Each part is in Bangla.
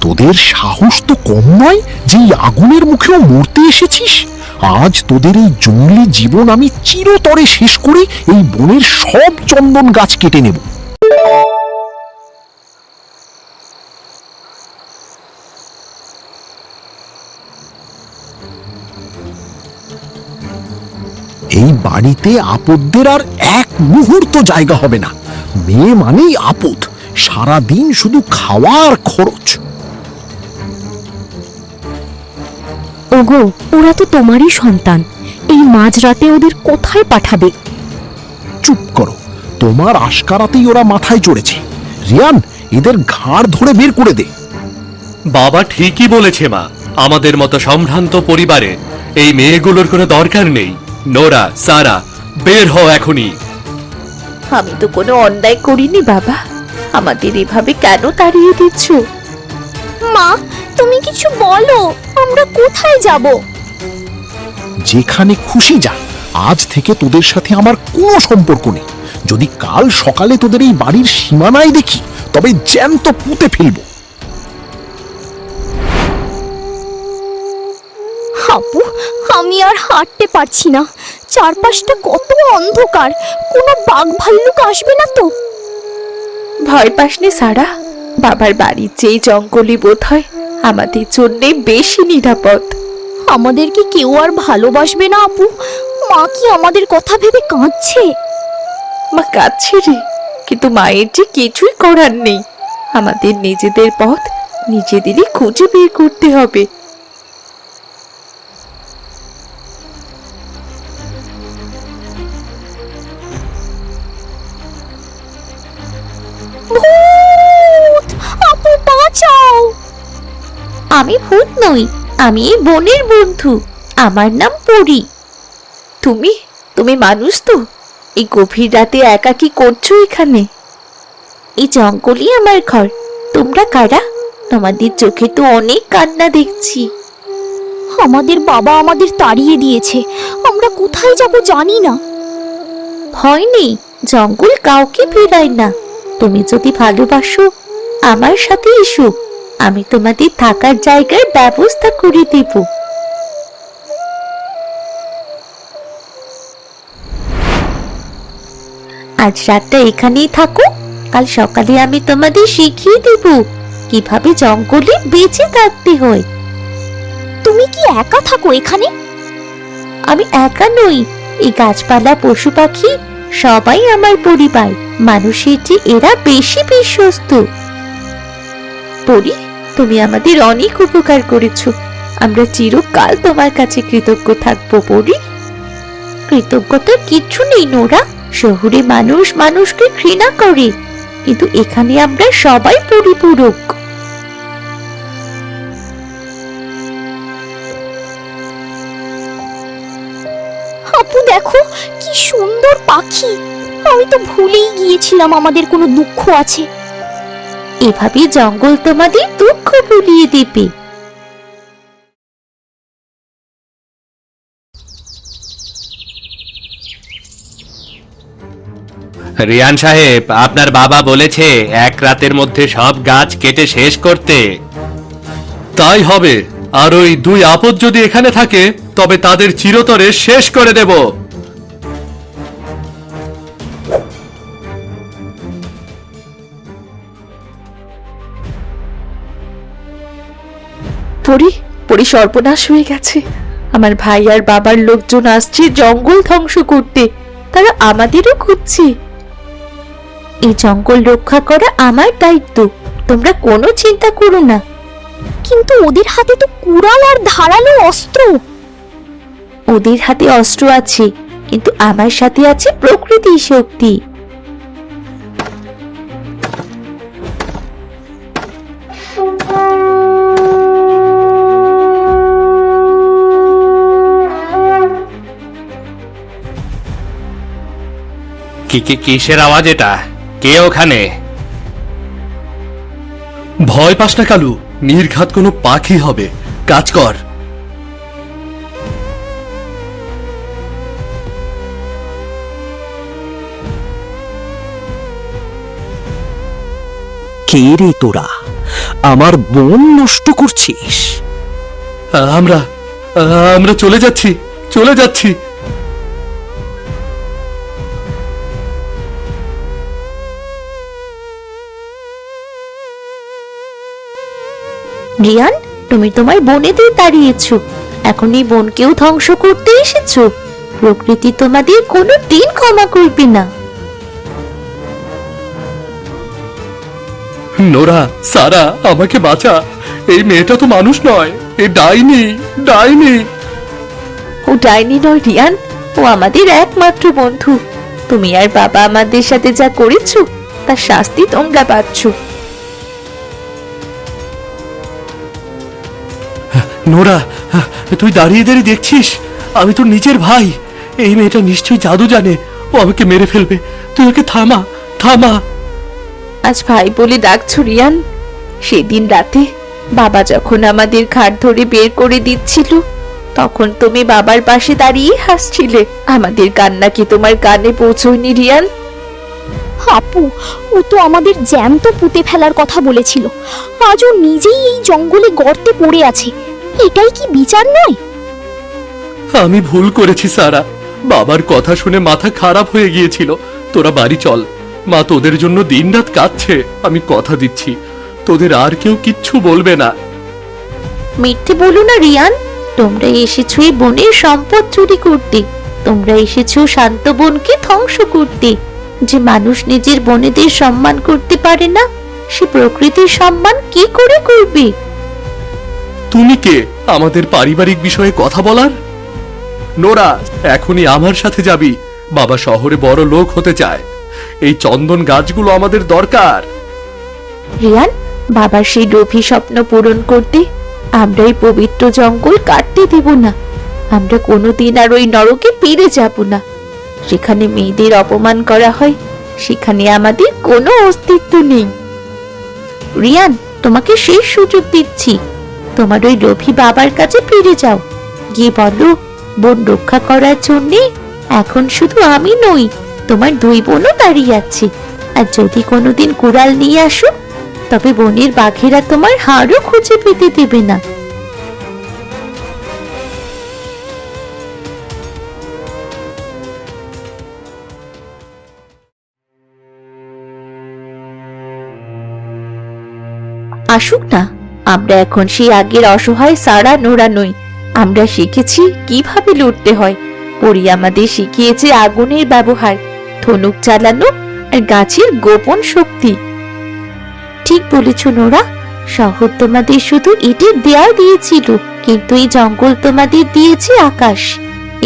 তোদের সাহস তো কম নয় যে এই আগুনের মুখেও মরতে এসেছিস। আজ তোদের এই জঙ্গলি জীবন আমি চিরতরে শেষ করে এই বনের সব চন্দন গাছ কেটে নেব। এই বাড়িতে আপদদের আর এক মুহূর্ত জায়গা হবে না। মেয়ে মানেই আপদ, সারাদিন শুধু খাওয়ার খরচ। ওগো, ওরা তো তোমারই সন্তান, এই মাঝরাতে ওদের কোথায় পাঠাবে? চুপ করো, তোমার আশকারাতেই ওরা মাথায় চড়েছে। রিয়ান, এদের ঘাড় ধরে বের করে দে। বাবা ঠিকই বলেছে মা, আমাদের মতো সম্ভ্রান্ত পরিবারে এই মেয়েগুলোর কোনো দরকার নেই। নোরা, সারা, বের হও এখনই। আমি তো কোনো অন্যায় করিনি বাবা, আমাদের এভাবে কেন তাড়িয়ে দিচ্ছ? মা, তুমি কিছু বলো, আমরা কোথায় যাব? যেখানে খুশি যা, আজ থেকে তোদের সাথে আমার কোনো সম্পর্ক নেই। যদি কাল সকালে তোদের এই বাড়ির সীমানায় দেখি, তবে জ্যান্ত পুঁতে ফেলবো। আপু, আমি আর হাঁটতে পারছি না, চারপাশটা কত অন্ধকার, কোনো বাঘ ভাল্লুক আসবে না তো? ভয় পাসনি সারা, বাবার বাড়ির যেই জঙ্গলি বোধ হয় আমাদের জন্য বেশি নিরাপদ। আমাদের কি কেউ আর ভালোবাসবে না আপু? মা কি আমাদের কথা ভেবে কাঁদছে? মা কাঁদছে রে, কিন্তু মায়ের যে কিছুই করার নেই। আমাদের নিজেদের পথ নিজেদেরই খুঁজে বের করতে হবে। ভূত! আপু বাঁচাও! আমি ভূত নই, আমি এই বনের বন্ধু, আমার নাম পরি। তুমি তুমি মানুষ তো? এই গভীর রাতে একা কি করছো এখানে? এই জঙ্গলই আমার ঘর। তোমরা কারা? তোমাদের চোখে তো অনেক কান্না দেখছি। আমাদের বাবা আমাদের তাড়িয়ে দিয়েছে, আমরা কোথায় যাব জানি না। ভয় নেই, জঙ্গল কাউকে ফেরায় না। তুমি যদি ভালোবাসো আমার সাথে এসো, আমি তোমাদের থাকার জায়গার ব্যবস্থা করে দেব। আজ রাতটা এখানেই থাকো, কাল সকালে আমি তোমাদের শিখিয়ে দেব কিভাবে জঙ্গলে বেঁচে থাকতে হয়। তুমি কি একা থাকো এখানে? আমি একা নই, এই গাছপালা পশু পাখি সবাই আমার পরিবার। মানুষের যে এরা বেশি বিশ্বস্ত। পরি, তুমি আমাদের অনেক উপকার করেছো, আমরা চিরকাল তোমার কাছে কৃতজ্ঞ থাকবো পরি। কৃতজ্ঞতার কিচ্ছু নেই নোরা, শহুরে মানুষ মানুষকে ঘৃণা করে, কিন্তু এখানে আমরা সবাই পরিপূরক। আপু দেখো, কি সুন্দর পাখি, আমি তো ভুলেই গিয়েছিলাম আমাদের কোনো দুঃখ আছে। এভাবে জঙ্গল তোমাদের দুঃখ ভুলিয়ে দেবে। রিয়ান সাহেব, আপনার বাবা বলেছে এক রাতের মধ্যে সব গাছ কেটে শেষ করতে। তাই হবে, আর ওই দুই আপদ যদি এখানে থাকে তবে তাদের চিরতরে শেষ করে দেব। পরি, পরি সর্বনাশ হয়ে গেছে। আমার ভাই আর বাবার লোকজন আসছে জঙ্গল ধ্বংস করতে, তারা আমাদেরও খুঁজছে। এই জঙ্গল রক্ষা করা আমার দায়িত্ব, তোমরা কোনো চিন্তা করো না। কিন্তু ওদের হাতে তো কুড়াল আর ধারালো অস্ত্র। ওদের হাতে অস্ত্র আছে, কিন্তু আমার সাথে আছে প্রকৃতির শক্তি। কিসের আওয়াজ এটা? কে ওখানে? ভয় পাস না কালু, নির্ঘাত কোনো পাখি হবে, কাজ কর। কে রে তোরা? আমার বন নষ্ট করছিস? আমরা আমরা চলে যাচ্ছি, চলে যাচ্ছি। রিয়ান, তুমি তোমার বনেদের দাঁড়িয়েছো, এখন এই বনকেও ধ্বংস করতে এসেছো। প্রকৃতি তোমাদের কোনো দিন ক্ষমা করবে না। নোরা, সারা, আমাকে বাঁচা। এই মেয়েটা তো মানুষ নয়, এ ডাইনি, ডাইনি। ও ডাইনি নয় রিয়ান, ও আমাদের একমাত্র বন্ধু। তুমি আর বাবা আমাদের সাথে যা করেছো তার শাস্তি তোমরা পাচ্ছ। নোরা, তুই দাঁড়িয়ে দাঁড়িয়ে দেখছিস? আমি তোর নিজের ভাই। এই মেয়েটা নিশ্চয়ই জাদু জানে, ও আমাকে মেরে ফেলবে। তুই ওকে থামা, থামা। আজ ভাই বলে ডাকছো রিয়ান? সেদিন রাতে বাবা যখন আমাদের ঘাট ধরে বের করে দিচ্ছিল, তখন তুমি বাবার পাশে দাঁড়িয়ে হাসছিলে। আমাদের কান্না কি তোমার কানে পৌঁছয়নি রিয়ান? আপু, ও তো আমাদের জ্যান্ত পুঁতে ফেলার কথা বলেছিল, আজ ও নিজেই এই জঙ্গলে গর্তে পড়ে আছে। এটাই কি বিচার নয়? আমি ভুল করেছি সারা, বাবার কথা শুনে মাথা খারাপ হয়ে গিয়েছিল। তোরা বাড়ি চল, মা তোদের জন্য দিনরাত কাঁদছে। আমি কথা দিচ্ছি, তোদের আর কেউ কিচ্ছু বলবে না। মিথ্যে বলো না রিয়ান, তোমরা এসেছো এই বনের সম্পদ চুরি করতে। তোমরা এসেছো শান্ত বনকে ধ্বংস করতে। যে মানুষ নিজের বনেদের সম্মান করতে পারে না, সে প্রকৃতির সম্মান কি করে করবে? তুমি কে আমাদের পারিবারিক বিষয়ে কথা বলার? নোরা, এখনই আমার সাথে যাবি। বাবা শহরে বড় লোক হতে চায়, এই চন্দন গাছগুলো আমাদের দরকার। রিয়ান, বাবার সেই লোভী স্বপ্ন পূরণ করতে আমরা এই পবিত্র জঙ্গল কাটতে দেব না। আমরা কোনোদিন আর ওই নরকে ফিরে যাব না। সেখানে মেয়েদের অপমান করা হয়, সেখানে আমাদের কোনো অস্তিত্ব নেই। রিয়ান, তোমাকে শেষ সুযোগ দিচ্ছি। তোমার ওই লোভী বাবার কাছে ফিরে যাও, গিয়ে বলো বন রক্ষা করার জন্যে এখন শুধু আমি নই, তোমার দুই বোনও দাঁড়িয়ে আছে। আর যদি কোনোদিন কুড়াল নিয়ে আসো, তবে বনের বাঘেরা তোমার হাড়ও খুঁজে পেতে দেবে না। আসুক না, আমরা এখন সেই আগের অসহায় সারা নোরা নই। আমরা শিখেছি কিভাবে লড়তে হয়। পরি আমাদের শিখিয়েছে আগুনের ব্যবহার, ধনুক চালানো আর গাছের গোপন শক্তি। ঠিক বলেছ নোরা, শহর তোমাদের শুধু ইটের দেয়াল দিয়েছিল, কিন্তু এই জঙ্গল তোমাদের দিয়েছে আকাশ।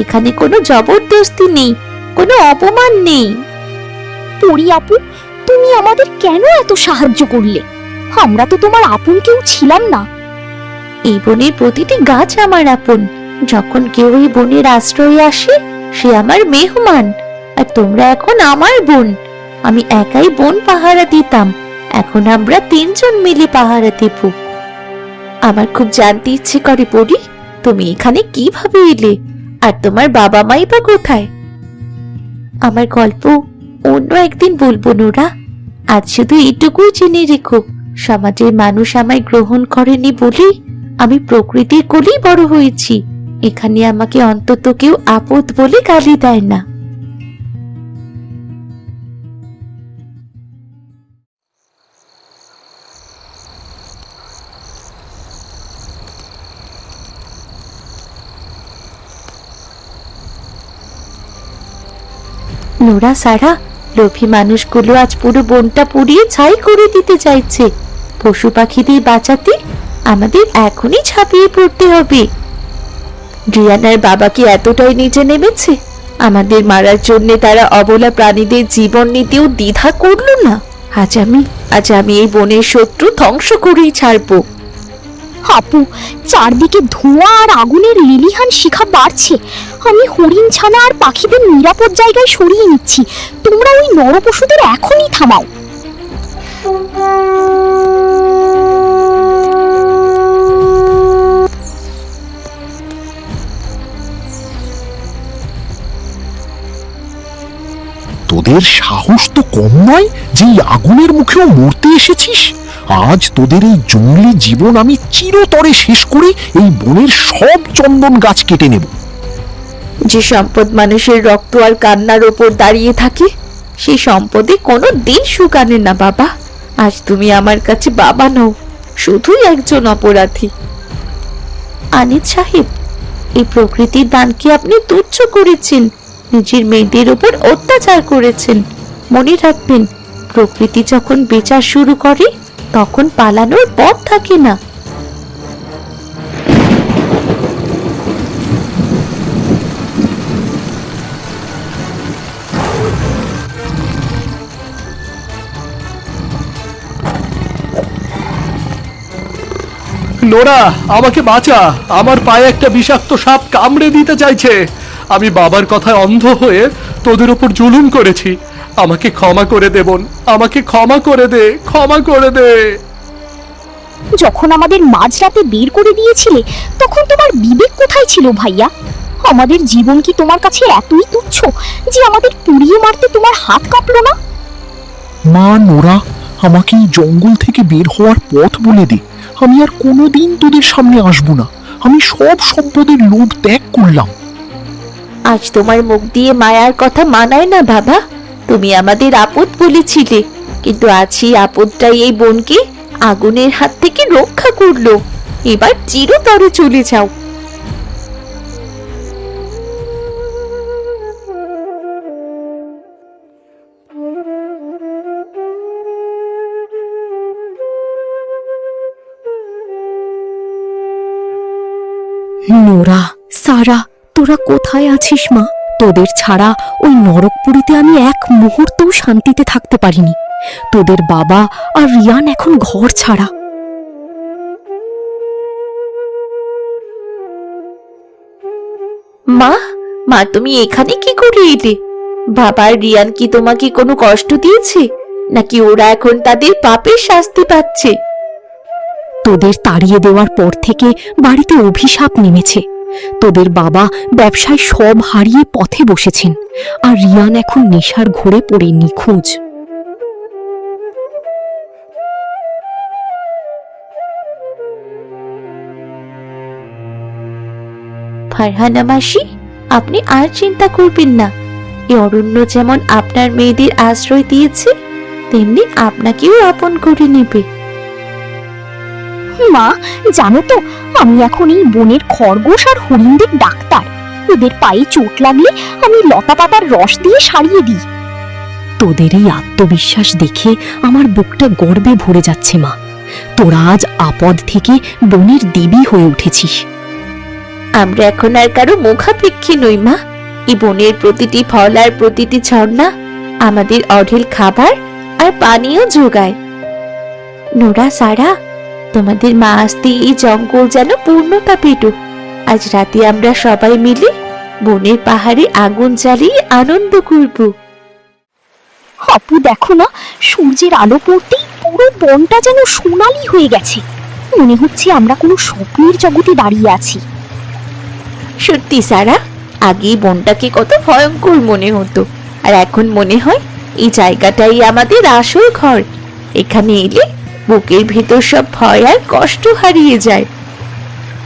এখানে কোনো জবরদস্তি নেই, কোনো অপমান নেই। পরি আপু, তুমি আমাদের কেন এত সাহায্য করলে? আমরা তো তোমার আপন কেউ ছিলাম না। এই বনের প্রতিটি গাছ আমার আপন। যখন কেউ এই বনের আশ্রয়ে আসে, সে আমার মেহমান। আর তোমরা এখন আমার বোন। আমি একাই বন পাহারা দিতাম, এখন আমরা তিনজন মিলে পাহারা দেব। আমার খুব জানতে ইচ্ছে করে পরি, তুমি এখানে কিভাবে এলে? আর তোমার বাবা মাই বা কোথায়? আমার গল্প অন্য একদিন বলবো নোরা। আজ শুধু এটুকুই জেনে রেখো, সমাজের মানুষ আমায় গ্রহণ করেনি বলেই আমি প্রকৃতির কোলেই বড় হয়েছি। এখানে আমাকে অন্তত কেউ আপদ বলে গালি দেয় না। নোরা, সারা, লোভী মানুষগুলো আজ পুরো বনটা পুড়িয়ে ছাই করে দিতে চাইছে। পশু পাখিদের বাঁচাতে আমাদের এখনই ঝাঁপিয়ে পড়তে হবে। রিয়ানার বাবা কি এতটাই নিচে নেমেছে? আমাদের মারার জন্য তারা অবলা প্রাণীদের জীবন নিতেও দ্বিধা করলো না। আজ আমি এই বনের শত্রু ধ্বংস করেই ছাড়বো। আপু, চারদিকে ধোঁয়া আর আগুনের লিলিহান শিখা বাড়ছে। আমি হরিণ ছানা আর পাখিদের নিরাপদ জায়গায় সরিয়ে নিচ্ছি। তোমরা ওই নরপশুদের এখনই থামাও। তোদের সাহস তো কম নয় যে এই আগুনের মুখেও মরতে এসেছিস। আজ তোদের এই জঙ্গলি জীবন আমি চিরতরে শেষ করে এই বনের সব চন্দন গাছ কেটে নেব। যে সম্পদ মানুষের রক্ত আর কান্নার ওপর দাঁড়িয়ে থাকে, সেই সম্পদে কোনো দিন শুকানে না বাবা। আজ তুমি আমার কাছে বাবা নও, শুধুই একজন অপরাধী। আনিস সাহেব, এই প্রকৃতির দানকে আপনি তুচ্ছ করেছেন, নিজের মেয়েদের উপর অত্যাচার করেছেন। মনে রাখবেন, প্রকৃতি যখন বিচার শুরু করে তখন পালানোর পথ থাকে না। নোরা, আমাকে বাঁচা, আমার পায়ে একটা বিষাক্ত সাপ কামড়ে দিতে চাইছে। আমি বাবার কথায় অন্ধ হয়ে তোদের উপর জুলুম করেছি। আমাকে ক্ষমা করে দে বোন, আমাকে ক্ষমা করে দে, ক্ষমা করে দে। যখন আমাদের মাঝরাতে বের করে দিয়েছিলে তখন তোমার বিবেক কোথায় ছিল ভাইয়া? আমাদের জীবন কি তোমার কাছে এতই তুচ্ছ যে আমাদের পুড়িয়ে মারতে তোমার হাত কাঁপলো না? মা নোরা, আমাকে এই জঙ্গল থেকে বের হওয়ার পথ বলে দে। আমি আর কোনোদিন তোদের সামনে আসবো না। আমি সব সম্পদের লোভ ত্যাগ করলাম। আজ তোমার মুখ দিয়ে মায়ার কথা মানায় না বাবা। তুমি আমাদের আপদ বলেছিলে, কিন্তু আজ সেই আপদটাই এই বোনকে আগুনের হাত থেকে রক্ষা করলো। এবার চিরতরে চলে যাও। নোরা, সারা, তোরা কোথায় আছিস মা? তোদের ছাড়া ওই নরকপুরীতে আমি এক মুহূর্তও শান্তিতে থাকতে পারিনি। তোদের বাবা আর রিয়ান এখন ঘর ছাড়া। মা, মা তুমি এখানে কি করে এলে? বাবা আর রিয়ান কি তোমাকে কোনো কষ্ট দিয়েছে, নাকি ওরা এখন তাদের পাপের শাস্তি পাচ্ছে? তোদের তাড়িয়ে দেওয়ার পর থেকে বাড়িতে অভিশাপ নেমেছে। তোদের বাবা ব্যবসায় সব হারিয়ে পথে বসেছেন, আর রিয়ান এখন নেশার ঘোরে পড়ে নিখোঁজ। ফারহানা মাসি, আপনি আর চিন্তা করবেন না। এই অরণ্য যেমন আপনার মেয়েদের আশ্রয় দিয়েছে, তেমনি আপনাকেও আপন করে নেবে। মা, জানো তো আমি এখন এই বনের খরগোশ আর হরিণদের ডাক্তার। ওদের পায়ে চোট লাগলে আমি লতা পাতার রস দিয়ে সারিয়ে দিই। তোদের এই আত্মবিশ্বাস দেখে আমার বুকটা গর্বে ভরে যাচ্ছে মা। তোরা আজ আপদ থেকে বনের দেবী হয়ে উঠেছিস। আমরা এখন আর কারো মুখাপেক্ষী নই মা। এই বনের প্রতিটি ফল আর প্রতিটি ঝর্ণা আমাদের অঢেল খাবার আর পানীয় যোগায়। নোরা, সারা, তোমাদের মা আসতে এই জঙ্গল যেন পূর্ণতা পেল। আজ রাতে আমরা সবাই মিলে বনের পাহাড়ে আগুন জ্বালিয়ে আনন্দ করব। আপু দেখো না, সূর্যের আলো পড়তেই পুরো বনটা যেন সোনালি হয়ে গেছে। মনে হচ্ছে আমরা কোনো স্বপ্নের জগতে দাঁড়িয়ে আছি। সত্যি সারা, আগে এই বনটাকে কত ভয়ঙ্কর মনে হতো, আর এখন মনে হয় এই জায়গাটাই আমাদের আসল ঘর। এখানে এলে বুকের ভেতর সব ভয় আর কষ্ট হারিয়ে যায়।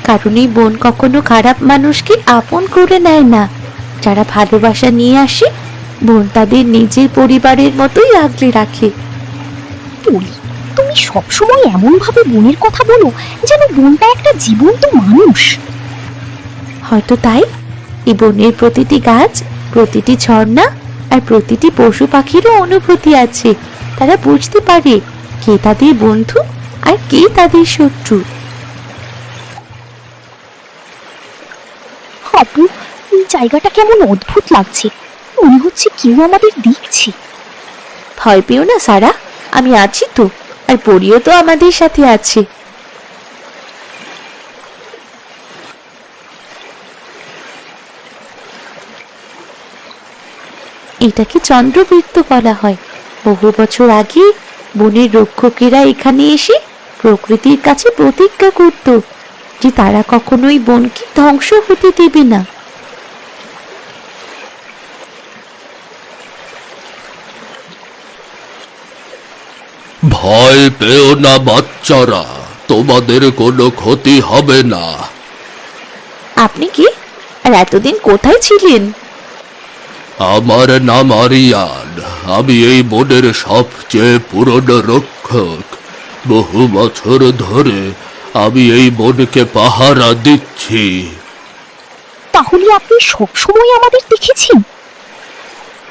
কারণ এই বন কখনো খারাপ মানুষকে আপন করে নেয় না। যারা ভালোবাসা নিয়ে আসে, বন তাদের নিজের পরিবারের মতোই আগলে রাখে। পরি, তুমি সবসময় এমন ভাবে বনের কথা বলো যেন বনটা একটা জীবন্ত মানুষ। হয়তো তাই এই বনের প্রতিটি গাছ, প্রতিটি ঝর্ণা আর প্রতিটি পশু পাখিরও অনুভূতি আছে। তারা বুঝতে পারে কে তাদের বন্ধু আর কে তাদের শত্রু। আপু, এই জায়গাটা কেমন অদ্ভুত লাগছে। মনে হচ্ছে কেউ আমাদের দেখছে। ভয় পেও না সারা, আমি আছি তো, আর পরিও তো আমাদের সাথে আছে। এটাকে চন্দ্রবৃত্ত বলা হয়। বহু বছর আগে বনের রক্ষকেরা এখানে এসে প্রকৃতির কাছে প্রতিজ্ঞা করত যে তারা কখনোই বনকে ধ্বংস হতে দেবে না। ভয় পেও না বাচ্চারা, তোমাদের কোনো ক্ষতি হবে না। আপনি কি আর এতদিন কোথায় ছিলেন? আমার নাম আরিয়ান, আমি এই বনের সবচেয়ে পুরনো রক্ষক। বহু বছর ধরে আমি এই বনকে পাহারা দিচ্ছি। তাহলে আপনি সবসময় আমাদের দেখেছেন?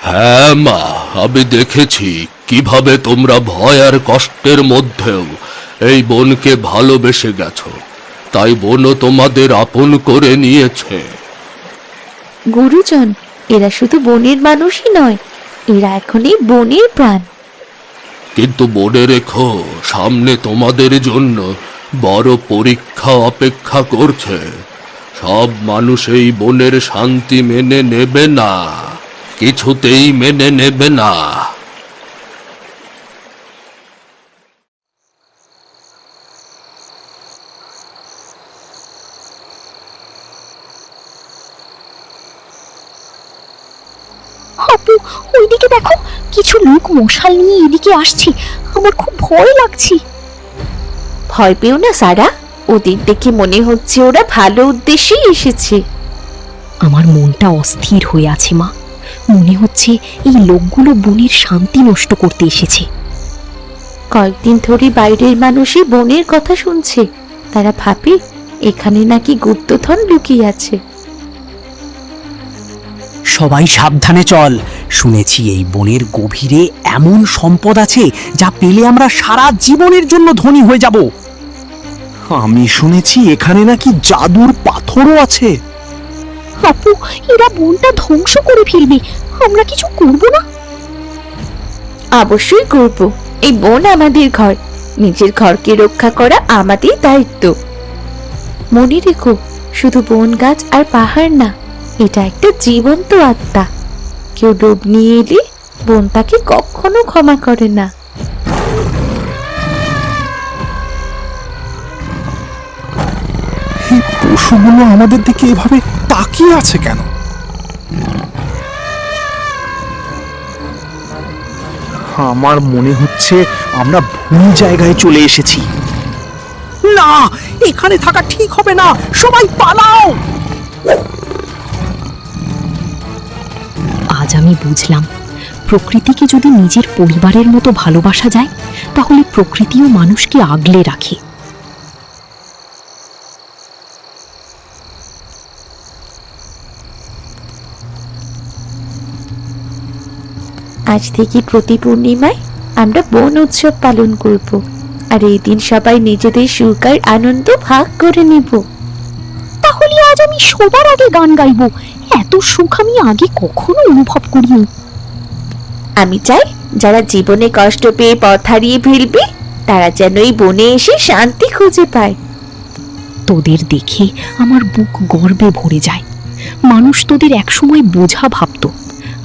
হ্যাঁ মা, আমি দেখেছি কিভাবে তোমরা ভয় আর কষ্টের মধ্যেও এই বনকে ভালোবেসে গেছো, তাই বনও তোমাদের আপন করে নিয়েছে। গুরুজন, এরা শুধু বনের মানুষই নয়, এরা এখন এই বনের প্রাণ। কিন্তু মনে রেখো, সামনে তোমাদের জন্য বড় পরীক্ষা অপেক্ষা করছে। সব মানুষ এই বনের শান্তি মেনে নেবে না, কিছুতেই মেনে নেবে না। আপু, ওইদিকে দেখো, কিছু লোক মশাল নিয়ে এদিকে আসছে। আমার খুব ভয় লাগছে। ভয় পেও না সারা, ওদের দেখে মনে হচ্ছে ওরা ভালো উদ্দেশ্যেই এসেছে। আমার মনটা অস্থির হয়ে আছে মা। মনে হচ্ছে এই লোকগুলো বনের শান্তি নষ্ট করতে এসেছে। কয়েকদিন ধরে বাইরের মানুষই বনের কথা শুনছে। তারা ভাবে এখানে নাকি গুপ্তধন লুকিয়ে আছে। সবাই সাবধানে চল। শুনেছি এই বনের গভীরে এমন সম্পদ আছে যা পেলে আমরা সারা জীবনের জন্য ধনী হয়ে যাব। আমি শুনেছি এখানে নাকি জাদুর পাথরও আছে। আপু, এরা বনটা ধ্বংস করে ফেলবে, আমরা কিছু করব না? অবশ্যই করব। এই বন আমাদের ঘর, নিজের ঘরকে রক্ষা করা আমাদের দায়িত্ব। মনে রেখো, শুধু বন গাছ আর পাহাড় না, এটা একটা জীবন্ত আত্মা। কেউ লোভ নিয়ে এলে বন তাকে কখনো ক্ষমা করে না। এই পশুগুলো আমাদের দিকে এভাবে তাকিয়ে আছে কেন? আমার মনে হচ্ছে আমরা ভুল জায়গায় চলে এসেছি। না, এখানে থাকা ঠিক হবে না, সবাই পালাও। আজ আমি বুঝলাম, প্রকৃতিকে যদি নিজের পরিবারের মতো ভালোবাসা যায়, তাহলে প্রকৃতিও মানুষকে আগলে রাখে। আজ থেকে প্রতি পূর্ণিমায় আমরা বন উৎসব পালন করব, আর এই দিন সবাই নিজেদের সুখ আর আনন্দ ভাগ করে নেব। তাহলে আজ আমি সবার আগে গান গাইবো। এত সুখ আমি আগে কখনো অনুভব করিনি। আমি চাই যারা জীবনে কষ্ট পেয়ে পথ হারিয়ে ফেলবে, তারা যেন এই বনে এসে শান্তি খুঁজে পায়। তোদের দেখে আমার বুক গর্বে ভরে যায়। মানুষ তোদের একসময় বোঝা ভাবত,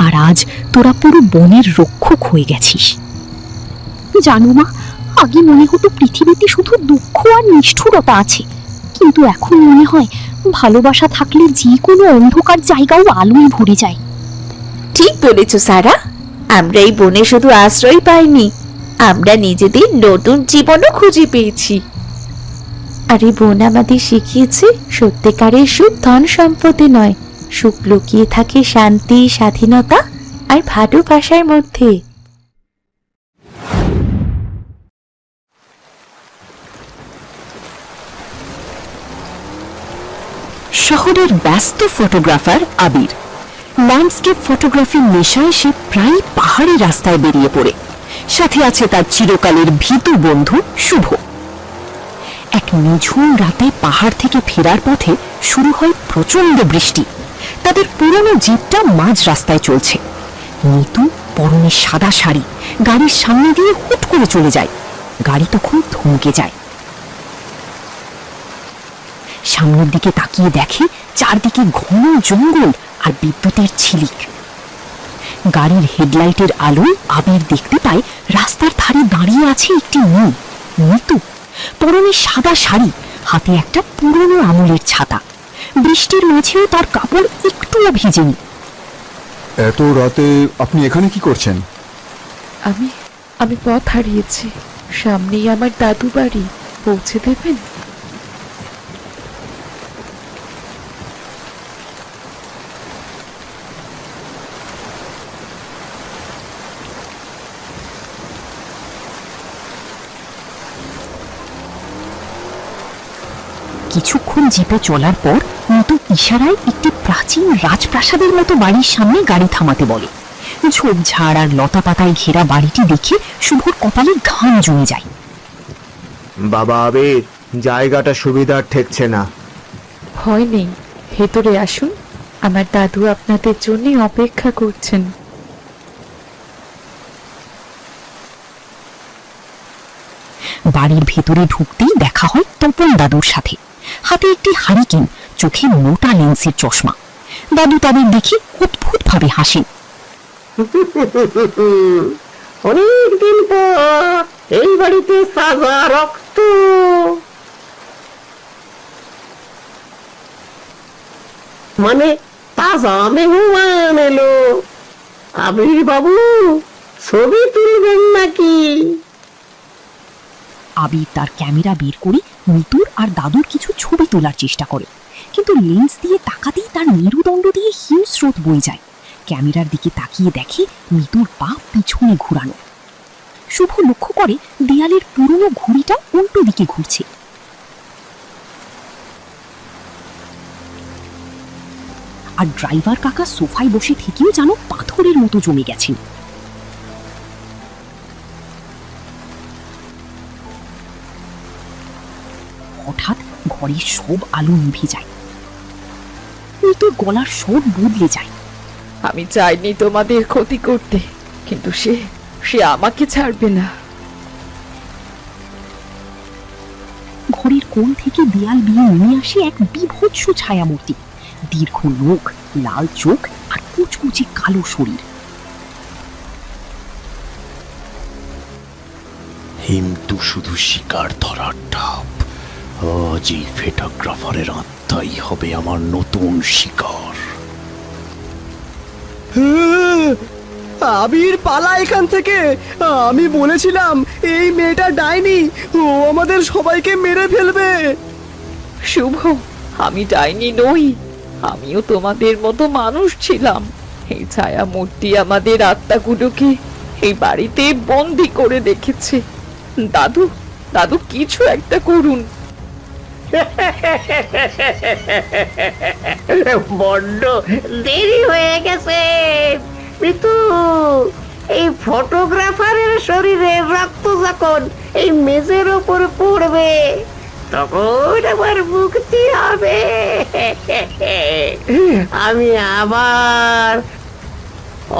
আর আজ তোরা পুরো বনের রক্ষক হয়ে গেছিস। জানো মা, আগে মনে হতো পৃথিবীতে শুধু দুঃখ আর নিষ্ঠুরতা আছে, কিন্তু এখন মনে হয় ভালোবাসা থাকলে যে কোনো অন্ধকার জায়গাও আলোয় ভরে যায়। ঠিক বলেছ সারা, আমরা এই বনে শুধু আশ্রয় পাইনি, আমরা নিজেদের নতুন জীবনও খুঁজে পেয়েছি। আর এই বন আমাদের শিখিয়েছে সত্যিকারের সুখ ধন সম্পদে নয়, সুখ লুকিয়ে থাকে শান্তি, স্বাধীনতা আর ভালোবাসার মধ্যে। শহরের ব্যস্ত ফটোগ্রাফার আবির ল্যান্ডস্কেপ ফটোগ্রাফির নেশায় সে প্রায় পাহাড়ি রাস্তায় বেরিয়ে পড়ে। সাথে আছে তার চিরকালের ভীতু বন্ধু শুভ। এক নিঝুম রাতে পাহাড় থেকে ফেরার পথে শুরু হয় প্রচন্ড বৃষ্টি। তাদের পুরনো জিপটা মাঝ রাস্তায় চলছে। নিতু পরনে সাদা শাড়ি গাড়ির সামনে দিয়ে হুট করে চলে যায়। গাড়ি তখন থমকে যায়। সামনের দিকে তাকিয়ে দেখে চারদিকে ঘন জঙ্গল আর বিদ্যুতের ঝিলিক। গাড়ির হেডলাইটের আলোয় আবির দেখতে পায় রাস্তার ধারে দাঁড়িয়ে আছে একটি মেয়ে, নিতু। পরনে সাদা শাড়ি, হাতে একটা পুরনো আমলের ছাতা। বৃষ্টির মাঝেও তার কাপড় একটুও ভিজেনি। এত রাতে আপনি এখানে কি করছেন? আমি পথ হারিয়েছি। সামনেই আমার দাদু বাড়ি, পৌঁছে দেবেন? কিছুক্ষণ জিপে চলার পর মিতু ইশারায় একটি প্রাচীন রাজপ্রাসাদের মতো বাড়ির সামনে গাড়ি থামাতে বলে। ঝোপঝাড় আর লতা পাতায় ঘেরা বাড়িটি দেখে শুভর কপালে ঘাম জমে যায়। বাবা আবির, জায়গাটা সুবিধার ঠেকছে না। ভয় নেই, ভেতরে আসুন, আমার দাদু আপনাদের জন্য অপেক্ষা করছেন। বাড়ির ভেতরে ঢুকতেই দেখা হয় তপন দাদুর সাথে। হাতে একটি হারিকেন, চোখে মোটা লেন্সের চশমা। দাদু তাদের দেখে অদ্ভুত ভাবে হাসেন। অনেকদিন পর এই বাড়িতে সাজা রক্ত। মানে তাজা মেহমান এলো। আবির বাবু, ছবি তুলবেন নাকি? আবির তার ক্যামেরা বের করে মিতুর আর দাদুর কিছু ছবি তোলার চেষ্টা করে, কিন্তু লেন্স দিয়ে তাকাতেই তার মেরুদণ্ড দিয়ে হিমস্রোত বয়ে যায়। ক্যামেরার দিকে তাকিয়ে দেখে মিতুর পা পিছনে ঘোরানো। শুভ লক্ষ্য করে দেয়ালের পুরনো ঘড়িটা উল্টো দিকে ঘুরছে। আর ড্রাইভার কাকা সোফায় বসে থেকেও যেন পাথরের মতো জমে গেছেন। হঠাৎ ঘরের সব আলো নিভে যায়। মিতুর গলার স্বর বদলে যায়। আমি চাইনি তোমাদের ক্ষতি করতে, কিন্তু সে আমাকে ছাড়বে না। ঘরের কোণ থেকে দেয়াল দিয়ে নেমে আসে এক বিভৎস ছায়ামূর্তি। দীর্ঘ নখ, লাল চোখ আর কুচকুচে কালো শরীর। হিমতু শুধু শিকার ধরার ঢাপ। আজ এই ফটোগ্রাফারের আত্মাই হবে আমার নতুন শিকার। আবির, পালা এখান থেকে। আমি বলেছিলাম এই মেয়েটা ডাইনি, ও আমাদের সবাইকে মেরে ফেলবে। শুভ, আমি ডাইনি নই, আমিও তোমাদের মতো মানুষ ছিলাম। এই ছায়া মূর্তি আমাদের আত্মাগুলোকে এই বাড়িতে বন্দি করে রেখেছে। দাদু, দাদু কিছু একটা করুন। বড্ড দেরি হয়ে গেছে মিতু। এই ফটোগ্রাফারের শরীরের রক্ত যখন এই মেঝের ওপর পড়বে, তখন আমার মুক্তি হবে। আমি আবার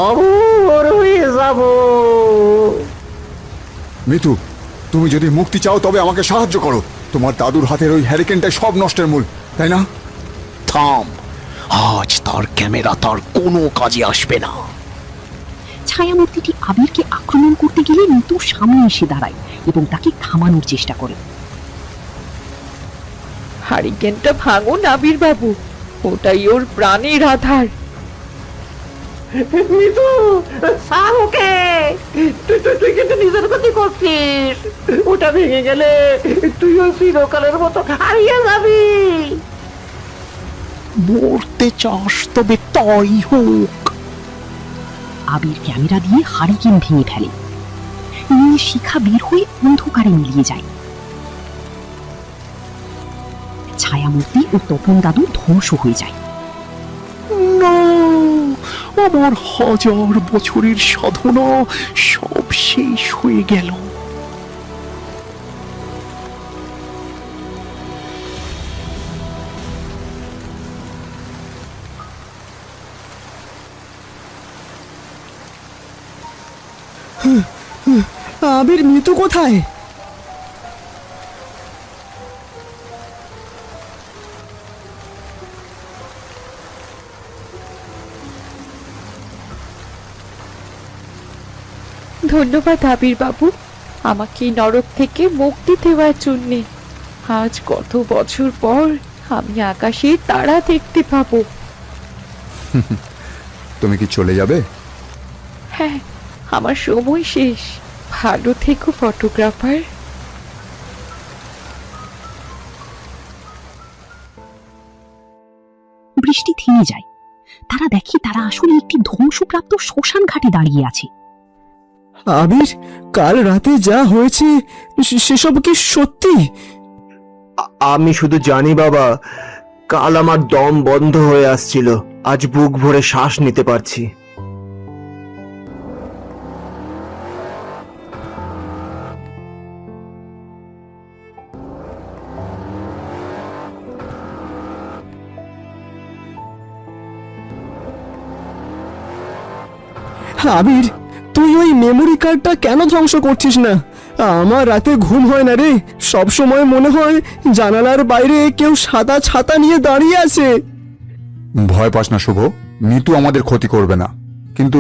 অমর হয়ে যাব। মিতু, তুমি যদি মুক্তি চাও তবে আমাকে সাহায্য করো। তোমার দাদুর হাতের ওই হ্যারিকেনটাই সব নষ্টের মূল, তাই না? থাম, আজ তার ক্যামেরা তার কোনো কাজে আসবে না। ছায়ামূর্তিটি আবিরকে আক্রমণ করতে গেলে মিতুর সামনে এসে দাঁড়ায় এবং তাকে থামানোর চেষ্টা করে। হারিকেনটা ভাঙুন আবির বাবু, ওটাই ওর প্রাণের আধার। মিতু, ছাড় ওকে। তুই কিন্তু নিজের ক্ষতি করছিস। ওটা ভেঙে গেলে তুইও চিরকালের মতো হারিয়ে যাবি। মরতে চাস তবে তাই হোক। আবির ক্যামেরা দিয়ে হারিকেন ভেঙে ফেলে। নীল শিখা বের হয়ে অন্ধকারে মিলিয়ে যায়। ছায়ামূর্তি ও তপন দাদু ধ্বংস হয়ে যায়। না, আমার হাজার বছরের সাধনা সব শেষ হয়ে গেল। আবির, মিতু কোথায়? ধন্যবাদ আবির বাবু, আমাকে এই নরক থেকে মুক্তি দেওয়ার জন্যে। আজ কত বছর পর আমি আকাশে তারা দেখতে পাবো। তুমি কি চলে যাবে? হ্যাঁ, আমার সময় শেষ। ভালো থেকো ফটোগ্রাফার। বৃষ্টি থেমে যায়। তারা দেখে তারা আসলে একটি ধ্বংসপ্রাপ্ত শ্মশান ঘাটে দাঁড়িয়ে আছে। আবির, কাল রাতে যা হয়েছে সেসব কি সত্যি? আমি শুধু জানি বাবা, কাল আমার দম বন্ধ হয়ে আসছিল, আজ বুক ভরে শ্বাস নিতে পারছি। আবির, তুই ওই মেমোরি কার্ডটা কেন ধ্বংস করছিস না? আমার রাতে ঘুম হয় না রে, সব সময় মনে হয় জানালার বাইরে কেউ সাদা ছাতা নিয়ে দাঁড়িয়ে আছে। ভয় পাস না শুভ, মিতু আমাদের ক্ষতি করবে না, কিন্তু